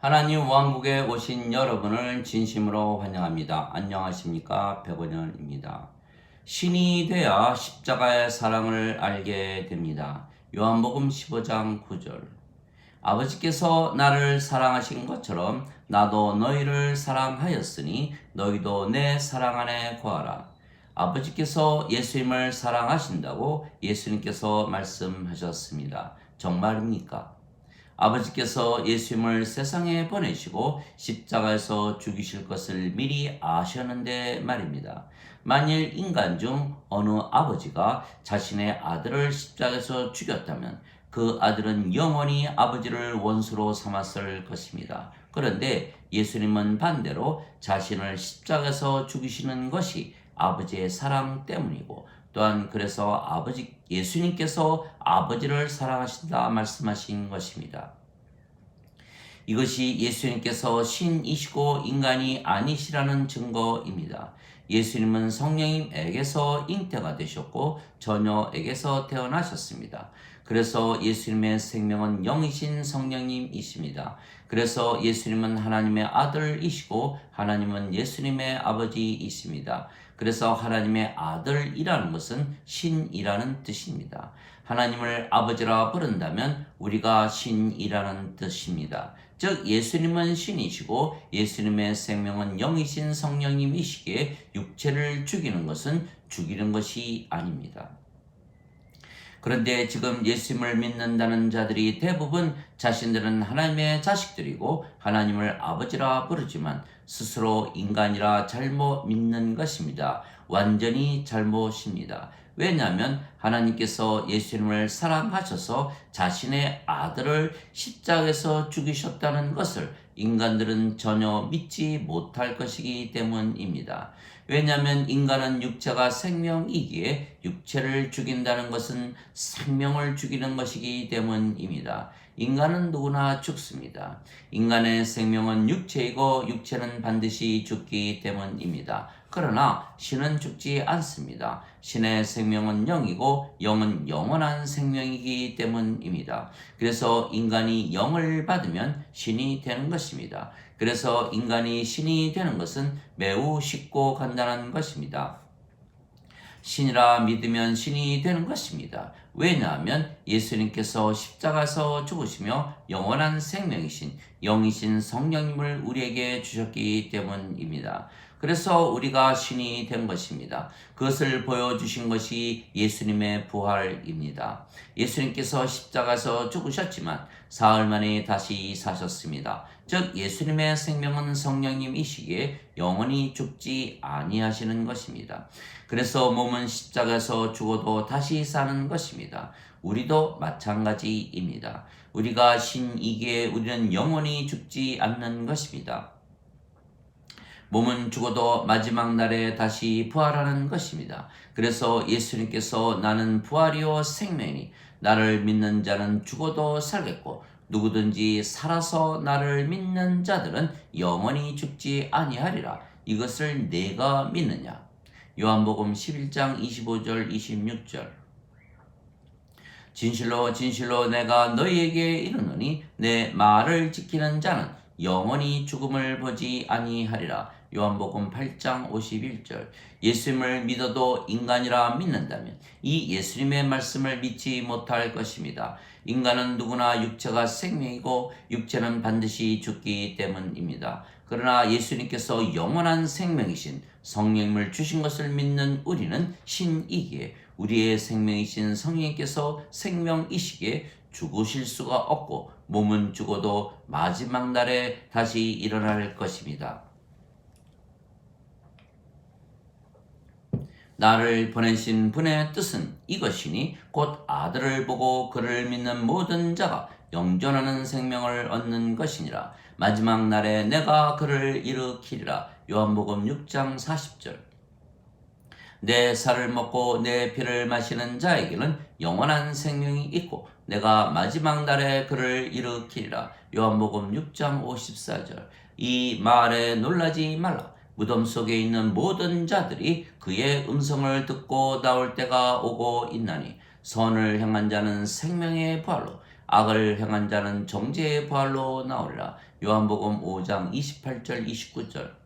하나님 왕국에 오신 여러분을 진심으로 환영합니다. 안녕하십니까? 백원현입니다. 신이 되어 십자가의 사랑을 알게 됩니다. 요한복음 15장 9절. 아버지께서 나를 사랑하신 것처럼 나도 너희를 사랑하였으니 너희도 내 사랑 안에 거하라. 아버지께서 예수님을 사랑하신다고 예수님께서 말씀하셨습니다. 정말입니까? 아버지께서 예수님을 세상에 보내시고 십자가에서 죽이실 것을 미리 아셨는데 말입니다. 만일 인간 중 어느 아버지가 자신의 아들을 십자가에서 죽였다면 그 아들은 영원히 아버지를 원수로 삼았을 것입니다. 그런데 예수님은 반대로 자신을 십자가에서 죽이시는 것이 아버지의 사랑 때문이고 또한 그래서 예수님께서 아버지를 사랑하신다 말씀하신 것입니다. 이것이 예수님께서 신이시고 인간이 아니시라는 증거입니다. 예수님은 성령님에게서 잉태가 되셨고 처녀에게서 태어나셨습니다. 그래서 예수님의 생명은 영이신 성령님이십니다. 그래서 예수님은 하나님의 아들이시고 하나님은 예수님의 아버지이십니다. 그래서 하나님의 아들이라는 것은 신이라는 뜻입니다. 하나님을 아버지라 부른다면 우리가 신이라는 뜻입니다. 즉 예수님은 신이시고 예수님의 생명은 영이신 성령님이시기에 육체를 죽이는 것은 죽이는 것이 아닙니다. 그런데 지금 예수님을 믿는다는 자들이 대부분 자신들은 하나님의 자식들이고 하나님을 아버지라 부르지만 스스로 인간이라 잘못 믿는 것입니다. 완전히 잘못입니다. 왜냐하면 하나님께서 예수님을 사랑하셔서 자신의 아들을 십자가에서 죽이셨다는 것을 인간들은 전혀 믿지 못할 것이기 때문입니다. 왜냐하면 인간은 육체가 생명이기에 육체를 죽인다는 것은 생명을 죽이는 것이기 때문입니다. 인간은 누구나 죽습니다. 인간의 생명은 육체이고 육체는 반드시 죽기 때문입니다. 그러나 신은 죽지 않습니다. 신의 생명은 영이고 영은 영원한 생명이기 때문입니다. 그래서 인간이 영을 받으면 신이 되는 것입니다. 그래서 인간이 신이 되는 것은 매우 쉽고 간단한 것입니다. 신이라 믿으면 신이 되는 것입니다. 왜냐하면 예수님께서 십자가에서 죽으시며 영원한 생명이신 영이신 성령님을 우리에게 주셨기 때문입니다. 그래서 우리가 신이 된 것입니다. 그것을 보여주신 것이 예수님의 부활입니다. 예수님께서 십자가에서 죽으셨지만 사흘 만에 다시 사셨습니다. 즉 예수님의 생명은 성령님이시기에 영원히 죽지 아니하시는 것입니다. 그래서 몸은 십자가에서 죽어도 다시 사는 것입니다. 우리도 마찬가지입니다. 우리가 신이기에 우리는 영원히 죽지 않는 것입니다. 몸은 죽어도 마지막 날에 다시 부활하는 것입니다. 그래서 예수님께서 나는 부활이요 생명이니 나를 믿는 자는 죽어도 살겠고 누구든지 살아서 나를 믿는 자들은 영원히 죽지 아니하리라. 이것을 내가 믿느냐? 요한복음 11장 25절 26절. 진실로 진실로 내가 너희에게 이르노니 내 말을 지키는 자는 영원히 죽음을 보지 아니하리라. 요한복음 8장 51절. 예수님을 믿어도 인간이라 믿는다면 이 예수님의 말씀을 믿지 못할 것입니다. 인간은 누구나 육체가 생명이고 육체는 반드시 죽기 때문입니다. 그러나 예수님께서 영원한 생명이신 성령님을 주신 것을 믿는 우리는 신이기에 우리의 생명이신 성령님께서 생명이시기에 죽으실 수가 없고 몸은 죽어도 마지막 날에 다시 일어날 것입니다. 나를 보내신 분의 뜻은 이것이니 곧 아들을 보고 그를 믿는 모든 자가 영존하는 생명을 얻는 것이니라. 마지막 날에 내가 그를 일으키리라. 요한복음 6장 40절. 내 살을 먹고 내 피를 마시는 자에게는 영원한 생명이 있고 내가 마지막 날에 그를 일으키리라. 요한복음 6장 54절. 이 말에 놀라지 말라. 무덤 속에 있는 모든 자들이 그의 음성을 듣고 나올 때가 오고 있나니 선을 행한 자는 생명의 부활로 악을 행한 자는 정죄의 부활로 나오리라. 요한복음 5장 28절 29절.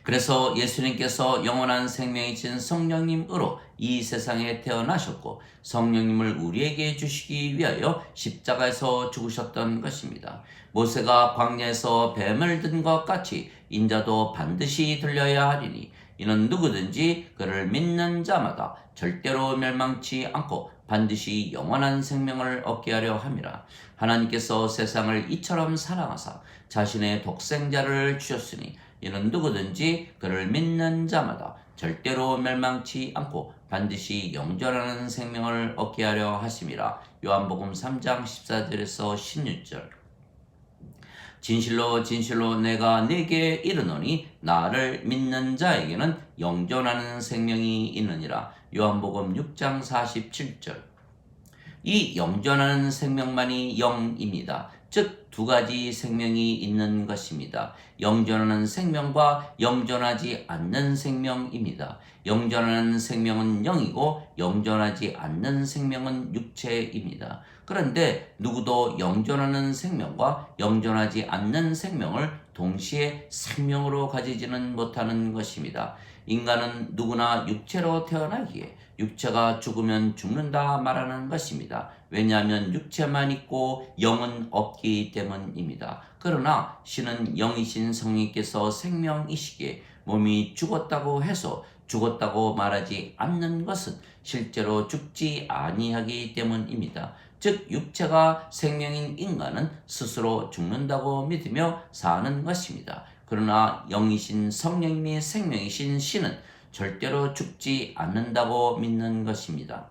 그래서 예수님께서 영원한 생명이신 성령님으로 이 세상에 태어나셨고 성령님을 우리에게 주시기 위하여 십자가에서 죽으셨던 것입니다. 모세가 광야에서 뱀을 든 것 같이 인자도 반드시 들려야 하리니 이는 누구든지 그를 믿는 자마다 절대로 멸망치 않고 반드시 영원한 생명을 얻게 하려 함이라. 하나님께서 세상을 이처럼 사랑하사 자신의 독생자를 주셨으니 이는 누구든지 그를 믿는 자마다 절대로 멸망치 않고 반드시 영존하는 생명을 얻게 하려 하심이라. 요한복음 3장 14절에서 16절. 진실로 진실로 내가 네게 이르노니 나를 믿는 자에게는 영존하는 생명이 있느니라. 요한복음 6장 47절. 이 영존하는 생명만이 영입니다. 즉 두 가지 생명이 있는 것입니다. 영존하는 생명과 영존하지 않는 생명입니다. 영존하는 생명은 영이고 영존하지 않는 생명은 육체입니다. 그런데 누구도 영존하는 생명과 영존하지 않는 생명을 동시에 생명으로 가지지는 못하는 것입니다. 인간은 누구나 육체로 태어나기에 육체가 죽으면 죽는다 말하는 것입니다. 왜냐하면 육체만 있고 영은 없기 때문입니다. 그러나 신은 영이신 성령께서 생명이시기에 몸이 죽었다고 해서 죽었다고 말하지 않는 것은 실제로 죽지 아니하기 때문입니다. 즉 육체가 생명인 인간은 스스로 죽는다고 믿으며 사는 것입니다. 그러나 영이신 성령님이 생명이신 신은 절대로 죽지 않는다고 믿는 것입니다.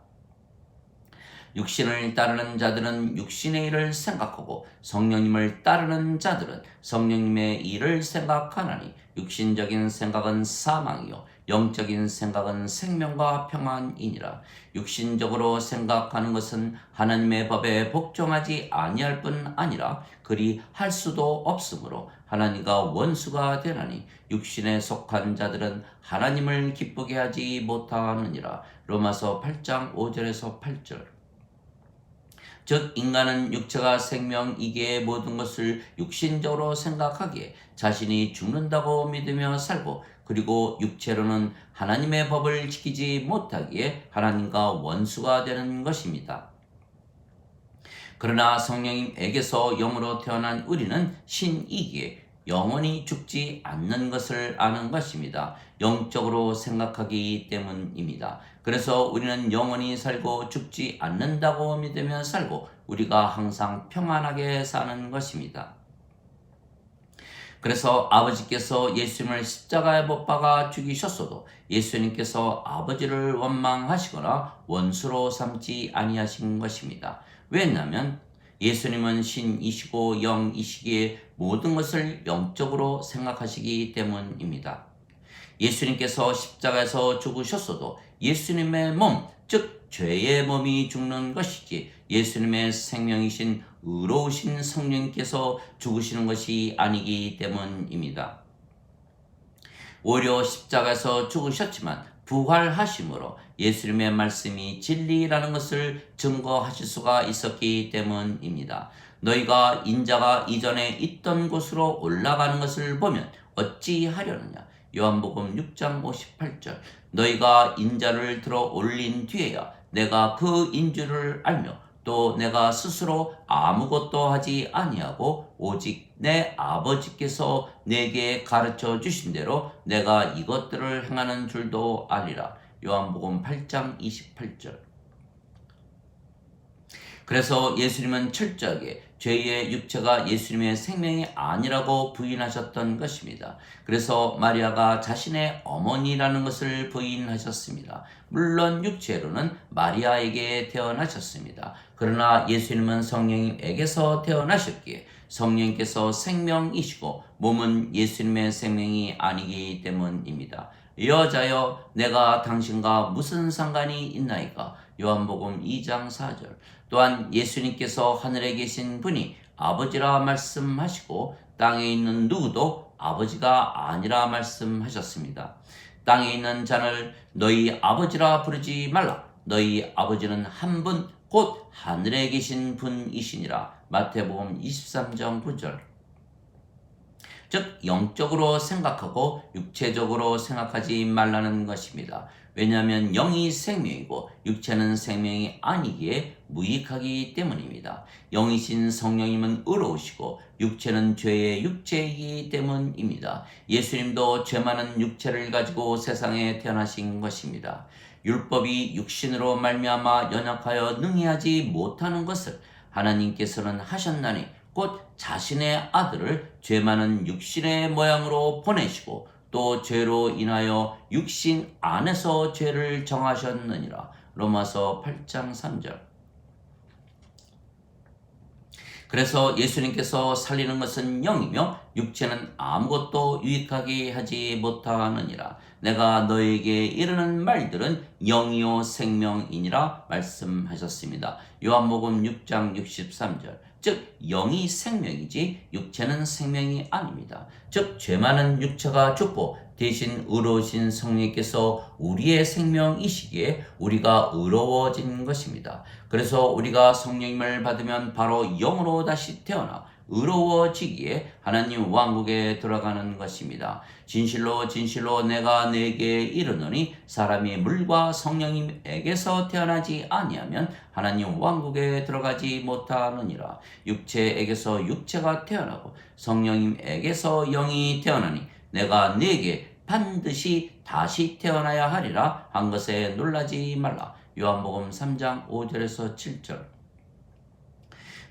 육신을 따르는 자들은 육신의 일을 생각하고 성령님을 따르는 자들은 성령님의 일을 생각하나니 육신적인 생각은 사망이요 영적인 생각은 생명과 평안이니라. 육신적으로 생각하는 것은 하나님의 법에 복종하지 아니할 뿐 아니라 그리 할 수도 없으므로 하나님과 원수가 되나니 육신에 속한 자들은 하나님을 기쁘게 하지 못하느니라. 로마서 8장 5절에서 8절. 즉 인간은 육체가 생명이기에 모든 것을 육신적으로 생각하기에 자신이 죽는다고 믿으며 살고 그리고 육체로는 하나님의 법을 지키지 못하기에 하나님과 원수가 되는 것입니다. 그러나 성령님에게서 영으로 태어난 우리는 신이기에 영원히 죽지 않는 것을 아는 것입니다. 영적으로 생각하기 때문입니다. 그래서 우리는 영원히 살고 죽지 않는다고 믿으며 살고 우리가 항상 평안하게 사는 것입니다. 그래서 아버지께서 예수님을 십자가에 못 박아 죽이셨어도 예수님께서 아버지를 원망하시거나 원수로 삼지 아니하신 것입니다. 왜냐하면 예수님은 신이시고 영이시기에 모든 것을 영적으로 생각하시기 때문입니다. 예수님께서 십자가에서 죽으셨어도 예수님의 몸, 즉 죄의 몸이 죽는 것이지 예수님의 생명이신 의로우신 성령께서 죽으시는 것이 아니기 때문입니다. 오히려 십자가에서 죽으셨지만 부활하심으로 예수님의 말씀이 진리라는 것을 증거하실 수가 있었기 때문입니다. 너희가 인자가 이전에 있던 곳으로 올라가는 것을 보면 어찌하려느냐. 요한복음 6장 58절. 너희가 인자를 들어 올린 뒤에야 내가 그 인줄을 알며 또 내가 스스로 아무것도 하지 아니하고 오직 내 아버지께서 내게 가르쳐 주신 대로 내가 이것들을 행하는 줄도 아니라. 요한복음 8장 28절. 그래서 예수님은 철저하게 죄의 육체가 예수님의 생명이 아니라고 부인하셨던 것입니다. 그래서 마리아가 자신의 어머니라는 것을 부인하셨습니다. 물론 육체로는 마리아에게 태어나셨습니다. 그러나 예수님은 성령님에게서 태어나셨기에 성령께서 생명이시고 몸은 예수님의 생명이 아니기 때문입니다. 여자여 내가 당신과 무슨 상관이 있나이까. 요한복음 2장 4절. 또한 예수님께서 하늘에 계신 분이 아버지라 말씀하시고 땅에 있는 누구도 아버지가 아니라 말씀하셨습니다. 땅에 있는 자를 너희 아버지라 부르지 말라. 너희 아버지는 한 분 곧 하늘에 계신 분이시니라. 마태복음 23장 9절. 즉 영적으로 생각하고 육체적으로 생각하지 말라는 것입니다. 왜냐하면 영이 생명이고 육체는 생명이 아니기에 무익하기 때문입니다. 영이신 성령님은 의로우시고 육체는 죄의 육체이기 때문입니다. 예수님도 죄 많은 육체를 가지고 세상에 태어나신 것입니다. 율법이 육신으로 말미암아 연약하여 능히 하지 못하는 것을 하나님께서는 하셨나니 곧 자신의 아들을 죄 많은 육신의 모양으로 보내시고 또 죄로 인하여 육신 안에서 죄를 정하셨느니라. 로마서 8장 3절. 그래서 예수님께서 살리는 것은 영이며 육체는 아무것도 유익하게 하지 못하느니라. 내가 너에게 이르는 말들은 영이요 생명이니라 말씀하셨습니다. 요한복음 6장 63절. 즉 영이 생명이지 육체는 생명이 아닙니다. 즉 죄 많은 육체가 죽고 대신 의로우신 성령께서 우리의 생명이시기에 우리가 의로워진 것입니다. 그래서 우리가 성령님을 받으면 바로 영으로 다시 태어나 의로워지기에 하나님 왕국에 들어가는 것입니다. 진실로 진실로 내가 네게 이르노니 사람이 물과 성령님에게서 태어나지 아니하면 하나님 왕국에 들어가지 못하느니라. 육체에게서 육체가 태어나고 성령님에게서 영이 태어나니 내가 네게 반드시 다시 태어나야 하리라 한 것에 놀라지 말라. 요한복음 3장 5절에서 7절.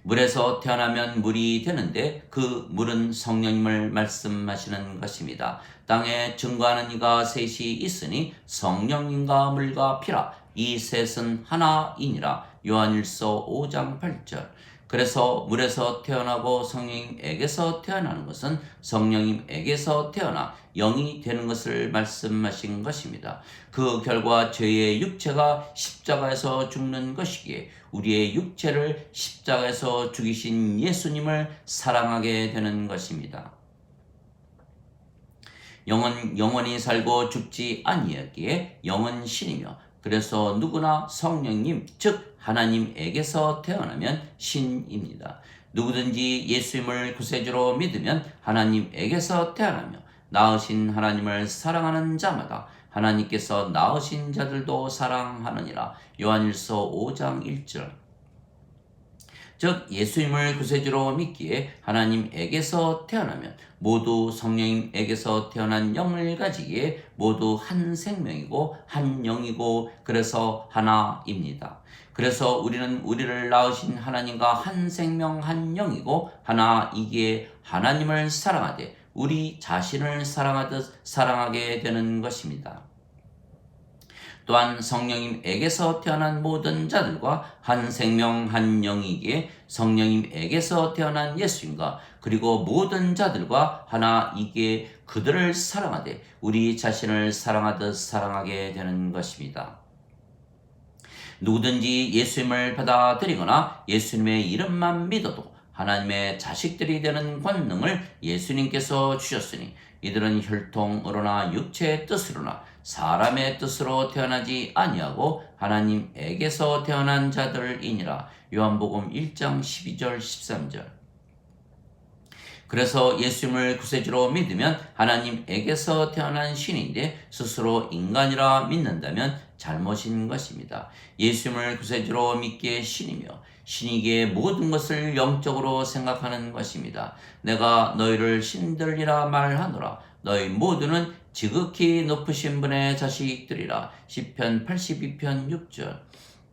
물에서 태어나면 물이 되는데 그 물은 성령님을 말씀하시는 것입니다. 땅에 증거하는 이가 셋이 있으니 성령님과 물과 피라. 이 셋은 하나이니라. 요한일서 5장 8절. 그래서 물에서 태어나고 성령님에게서 태어나는 것은 성령님에게서 태어나 영이 되는 것을 말씀하신 것입니다. 그 결과 죄의 육체가 십자가에서 죽는 것이기에 우리의 육체를 십자가에서 죽이신 예수님을 사랑하게 되는 것입니다. 영은 영원히 살고 죽지 아니하기에 영은 신이며 그래서 누구나 성령님 즉 하나님에게서 태어나면 신입니다. 누구든지 예수님을 구세주로 믿으면 하나님에게서 태어나며 낳으신 하나님을 사랑하는 자마다 하나님께서 낳으신 자들도 사랑하느니라. 요한일서 5장 1절. 즉 예수님을 구세주로 믿기에 하나님에게서 태어나면 모두 성령님에게서 태어난 영을 가지기에 모두 한 생명이고 한 영이고 그래서 하나입니다. 그래서 우리는 우리를 낳으신 하나님과 한 생명 한 영이고 하나이기에 하나님을 사랑하되 우리 자신을 사랑하듯 사랑하게 되는 것입니다. 또한 성령님에게서 태어난 모든 자들과 한 생명 한 영이기에 성령님에게서 태어난 예수님과 그리고 모든 자들과 하나이기에 그들을 사랑하되 우리 자신을 사랑하듯 사랑하게 되는 것입니다. 누구든지 예수님을 받아들이거나 예수님의 이름만 믿어도 하나님의 자식들이 되는 권능을 예수님께서 주셨으니 이들은 혈통으로나 육체의 뜻으로나 사람의 뜻으로 태어나지 아니하고 하나님에게서 태어난 자들이니라. 요한복음 1장 12절 13절. 그래서 예수님을 구세주로 믿으면 하나님에게서 태어난 신인데 스스로 인간이라 믿는다면 잘못인 것입니다. 예수님을 구세주로 믿기에 신이며 신이기에 모든 것을 영적으로 생각하는 것입니다. 내가 너희를 신들이라 말하노라. 너희 모두는 지극히 높으신 분의 자식들이라. 시편 82편 6절.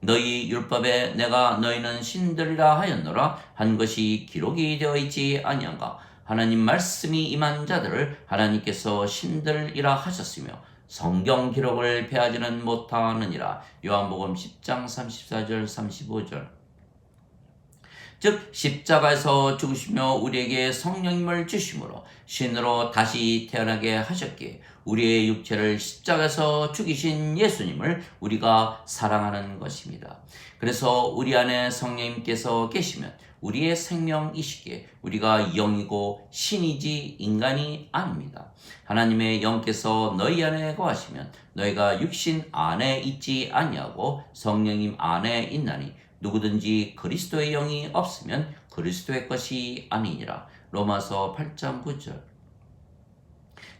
너희 율법에 내가 너희는 신들이라 하였노라 한 것이 기록이 되어 있지 아니한가. 하나님 말씀이 임한 자들을 하나님께서 신들이라 하셨으며 성경 기록을 폐하지는 못하느니라. 요한복음 10장 34절 35절. 즉 십자가에서 죽으시며 우리에게 성령님을 주심으로 신으로 다시 태어나게 하셨기에 우리의 육체를 십자가에서 죽이신 예수님을 우리가 사랑하는 것입니다. 그래서 우리 안에 성령님께서 계시면 우리의 생명이시기에 우리가 영이고 신이지 인간이 아닙니다. 하나님의 영께서 너희 안에 거하시면 너희가 육신 안에 있지 아니하고 성령님 안에 있나니 누구든지 그리스도의 영이 없으면 그리스도의 것이 아니니라. 로마서 8장 9절.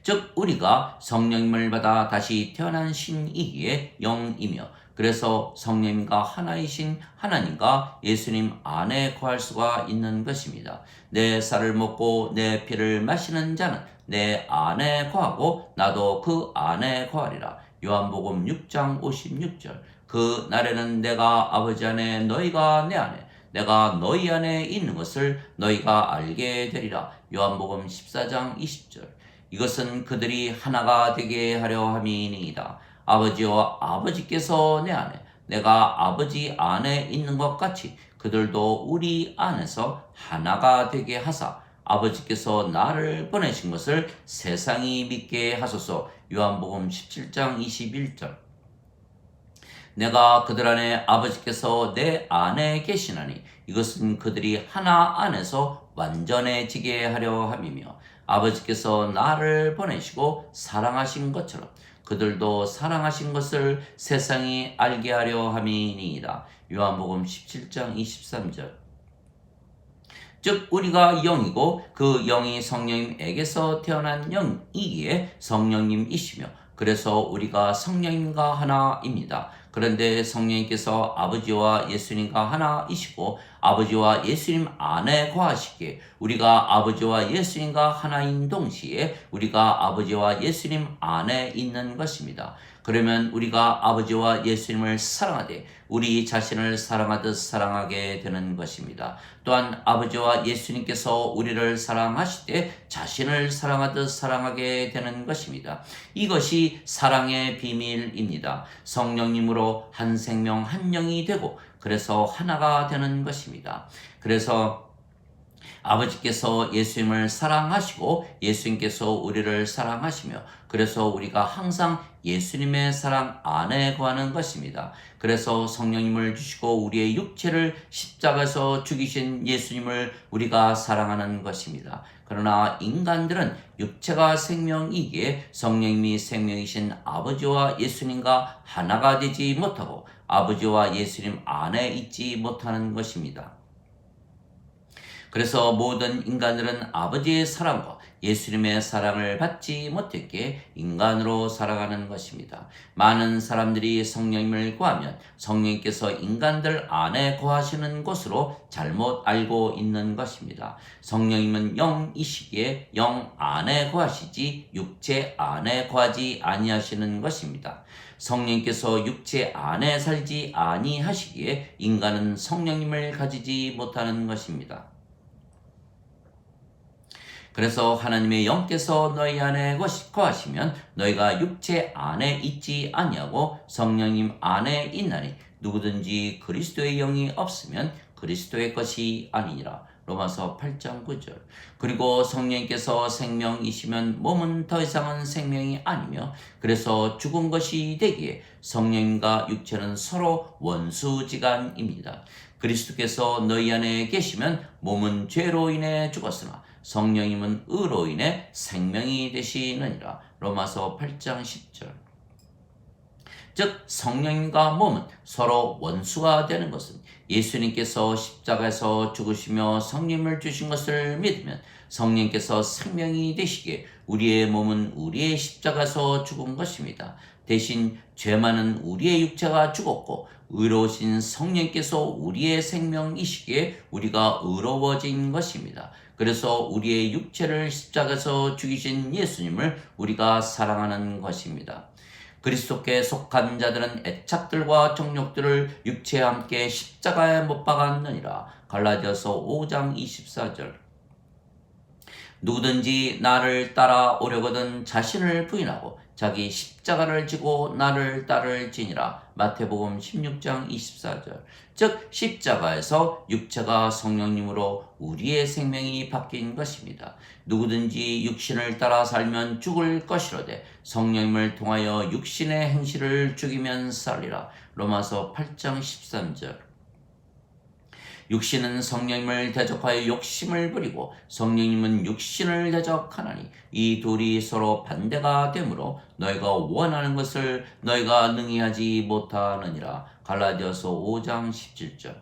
즉 우리가 성령님을 받아 다시 태어난 신이기에 영이며, 그래서 성령님과 하나이신 하나님과 예수님 안에 거할 수가 있는 것입니다. 내 쌀을 먹고 내 피를 마시는 자는 내 안에 거하고 나도 그 안에 거하리라. 요한복음 6장 56절. 그 날에는 내가 아버지 안에 너희가 내 안에 내가 너희 안에 있는 것을 너희가 알게 되리라. 요한복음 14장 20절. 이것은 그들이 하나가 되게 하려 함이니이다. 아버지와 아버지께서 내 안에 내가 아버지 안에 있는 것 같이 그들도 우리 안에서 하나가 되게 하사 아버지께서 나를 보내신 것을 세상이 믿게 하소서. 요한복음 17장 21절. 내가 그들 안에 아버지께서 내 안에 계시나니 이것은 그들이 하나 안에서 완전해지게 하려 함이며, 아버지께서 나를 보내시고 사랑하신 것처럼 그들도 사랑하신 것을 세상이 알게 하려 함이니이다. 요한복음 17장 23절. 즉 우리가 영이고 그 영이 성령님에게서 태어난 영이기에 성령님이시며, 그래서 우리가 성령님과 하나입니다. 그런데 성령님께서 아버지와 예수님과 하나이시고 아버지와 예수님 안에 거하시기에 우리가 아버지와 예수님과 하나인 동시에 우리가 아버지와 예수님 안에 있는 것입니다. 그러면 우리가 아버지와 예수님을 사랑하되 우리 자신을 사랑하듯 사랑하게 되는 것입니다. 또한 아버지와 예수님께서 우리를 사랑하시되 자신을 사랑하듯 사랑하게 되는 것입니다. 이것이 사랑의 비밀입니다. 성령님으로 한 생명 한 영이 되고 그래서 하나가 되는 것입니다. 그래서 아버지께서 예수님을 사랑하시고 예수님께서 우리를 사랑하시며, 그래서 우리가 항상 예수님의 사랑 안에 거하는 것입니다. 그래서 성령님을 주시고 우리의 육체를 십자가에서 죽이신 예수님을 우리가 사랑하는 것입니다. 그러나 인간들은 육체가 생명이기에 성령님이 생명이신 아버지와 예수님과 하나가 되지 못하고 아버지와 예수님 안에 있지 못하는 것입니다. 그래서 모든 인간들은 아버지의 사랑과 예수님의 사랑을 받지 못했기에 인간으로 살아가는 것입니다. 많은 사람들이 성령님을 구하면 성령님께서 인간들 안에 거하시는 것으로 잘못 알고 있는 것입니다. 성령님은 영이시기에 영 안에 거하시지 육체 안에 거하지 아니하시는 것입니다. 성령님께서 육체 안에 살지 아니하시기에 인간은 성령님을 가지지 못하는 것입니다. 그래서 하나님의 영께서 너희 안에 거하시면 너희가 육체 안에 있지 아니하고 성령님 안에 있나니 누구든지 그리스도의 영이 없으면 그리스도의 것이 아니니라. 로마서 8장 9절. 그리고 성령께서 생명이시면 몸은 더 이상은 생명이 아니며 그래서 죽은 것이 되기에 성령과 육체는 서로 원수지간입니다. 그리스도께서 너희 안에 계시면 몸은 죄로 인해 죽었으나 성령님은 의로 인해 생명이 되시느니라. 로마서 8장 10절. 즉 성령님과 몸은 서로 원수가 되는 것은 예수님께서 십자가에서 죽으시며 성령을 주신 것을 믿으면 성령께서 생명이 되시기에 우리의 몸은 우리의 십자가에서 죽은 것입니다. 대신 죄 많은 우리의 육체가 죽었고 의로우신 성령께서 우리의 생명이시기에 우리가 의로워진 것입니다. 그래서 우리의 육체를 십자가에서 죽이신 예수님을 우리가 사랑하는 것입니다. 그리스도께 속한 자들은 애착들과 정욕들을 육체와 함께 십자가에 못 박았느니라. 갈라디아서 5장 24절. 누구든지 나를 따라오려거든 자신을 부인하고 자기 십자가를 지고 나를 따를지니라. 마태복음 16장 24절. 즉 십자가에서 육체가 성령님으로 우리의 생명이 바뀐 것입니다. 누구든지 육신을 따라 살면 죽을 것이로되 성령님을 통하여 육신의 행실을 죽이면 살리라. 로마서 8장 13절. 육신은 성령님을 대적하여 욕심을 부리고 성령님은 육신을 대적하나니 이 둘이 서로 반대가 되므로 너희가 원하는 것을 너희가 능히 하지 못하느니라. 갈라디아서 5장 17절.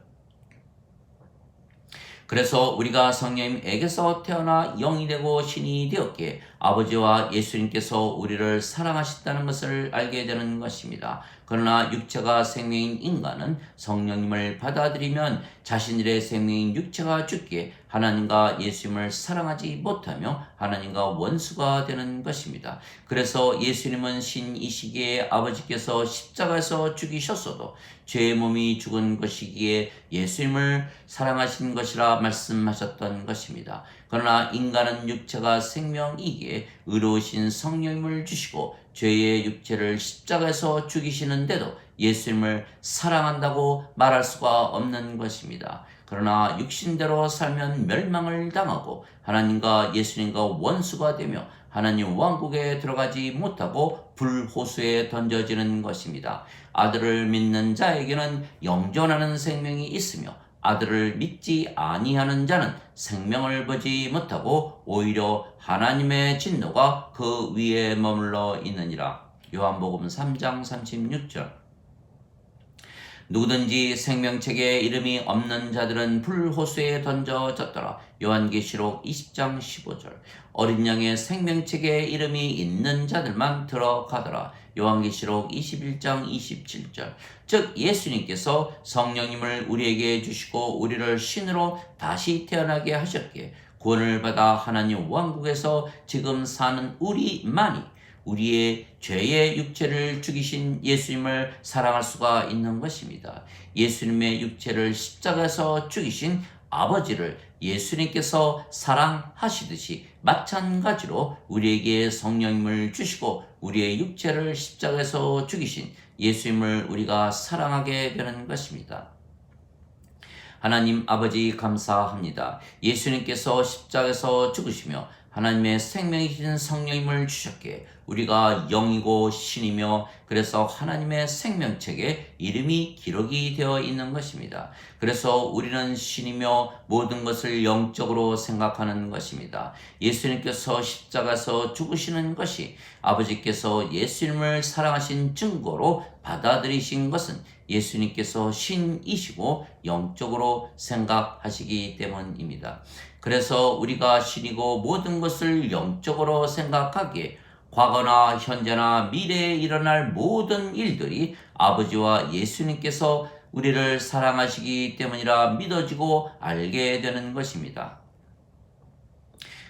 그래서 우리가 성령님에게서 태어나 영이 되고 신이 되었기에 아버지와 예수님께서 우리를 사랑하셨다는 것을 알게 되는 것입니다. 그러나 육체가 생명인 인간은 성령님을 받아들이면 자신들의 생명인 육체가 죽기에 하나님과 예수님을 사랑하지 못하며 하나님과 원수가 되는 것입니다. 그래서 예수님은 신이시기에 아버지께서 십자가에서 죽이셨어도 죄의 몸이 죽은 것이기에 예수님을 사랑하신 것이라 말씀하셨던 것입니다. 그러나 인간은 육체가 생명이기에 의로우신 성령님을 주시고 죄의 육체를 십자가에서 죽이시는데도 예수님을 사랑한다고 말할 수가 없는 것입니다. 그러나 육신대로 살면 멸망을 당하고 하나님과 예수님과 원수가 되며 하나님 왕국에 들어가지 못하고 불호수에 던져지는 것입니다. 아들을 믿는 자에게는 영존하는 생명이 있으며 아들을 믿지 아니하는 자는 생명을 보지 못하고 오히려 하나님의 진노가 그 위에 머물러 있느니라. 요한복음 3장 36절. 누구든지 생명책에 이름이 없는 자들은 불호수에 던져졌더라. 요한계시록 20장 15절. 어린 양의 생명책에 이름이 있는 자들만 들어가더라. 요한계시록 21장 27절. 즉 예수님께서 성령님을 우리에게 주시고 우리를 신으로 다시 태어나게 하셨기에 구원을 받아 하나님 왕국에서 지금 사는 우리만이 우리의 죄의 육체를 죽이신 예수님을 사랑할 수가 있는 것입니다. 예수님의 육체를 십자가에서 죽이신 아버지를 예수님께서 사랑하시듯이 마찬가지로 우리에게 성령님을 주시고 우리의 육체를 십자가에서 죽이신 예수님을 우리가 사랑하게 되는 것입니다. 하나님 아버지 감사합니다. 예수님께서 십자가에서 죽으시며 하나님의 생명이신 성령님을 주셨기에 우리가 영이고 신이며 그래서 하나님의 생명책에 이름이 기록이 되어 있는 것입니다. 그래서 우리는 신이며 모든 것을 영적으로 생각하는 것입니다. 예수님께서 십자가에서 죽으시는 것이 아버지께서 예수님을 사랑하신 증거로 받아들이신 것은 예수님께서 신이시고 영적으로 생각하시기 때문입니다. 그래서 우리가 신이고 모든 것을 영적으로 생각하기에 과거나 현재나 미래에 일어날 모든 일들이 아버지와 예수님께서 우리를 사랑하시기 때문이라 믿어지고 알게 되는 것입니다.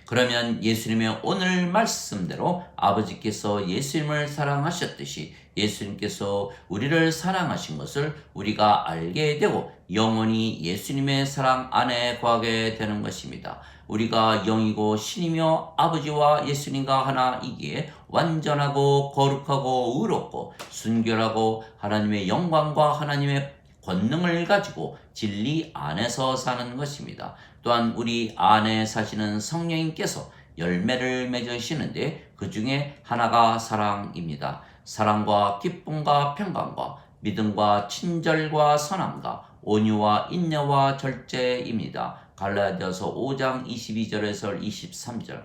그러면 예수님의 오늘 말씀대로 아버지께서 예수님을 사랑하셨듯이 예수님께서 우리를 사랑하신 것을 우리가 알게 되고 영원히 예수님의 사랑 안에 거하게 되는 것입니다. 우리가 영이고 신이며 아버지와 예수님과 하나이기에 완전하고 거룩하고 의롭고 순결하고 하나님의 영광과 하나님의 권능을 가지고 진리 안에서 사는 것입니다. 또한 우리 안에 사시는 성령님께서 열매를 맺으시는데 그 중에 하나가 사랑입니다. 사랑과 기쁨과 평강과 믿음과 친절과 선함과 온유와 인내와 절제입니다. 갈라디아서 5장 22절에서 23절.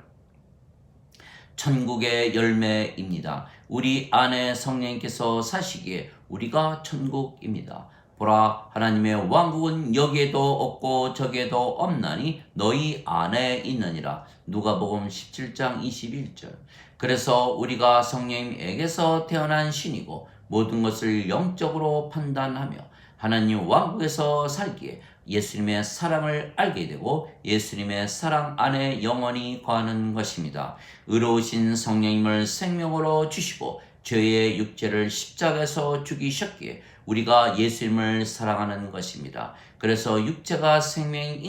천국의 열매입니다. 우리 안에 성령님께서 사시기에 우리가 천국입니다. 보라, 하나님의 왕국은 여기에도 없고 저기에도 없나니 너희 안에 있느니라. 누가복음 17장 21절. 그래서 우리가 성령님에게서 태어난 신이고 모든 것을 영적으로 판단하며 하나님 왕국에서 살기에 예수님의 사랑을 알게 되고 예수님의 사랑 안에 영원히 거하는 것입니다. 의로우신 성령님을 생명으로 주시고 죄의 육체를 십자가에서 죽이셨기에 우리가 예수님을 사랑하는 것입니다. 그래서 육체가 생명인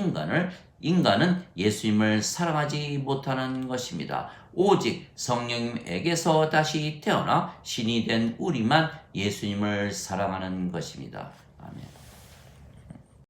인간은 예수님을 사랑하지 못하는 것입니다. 오직 성령님에게서 다시 태어나 신이 된 우리만 예수님을 사랑하는 것입니다. 아멘.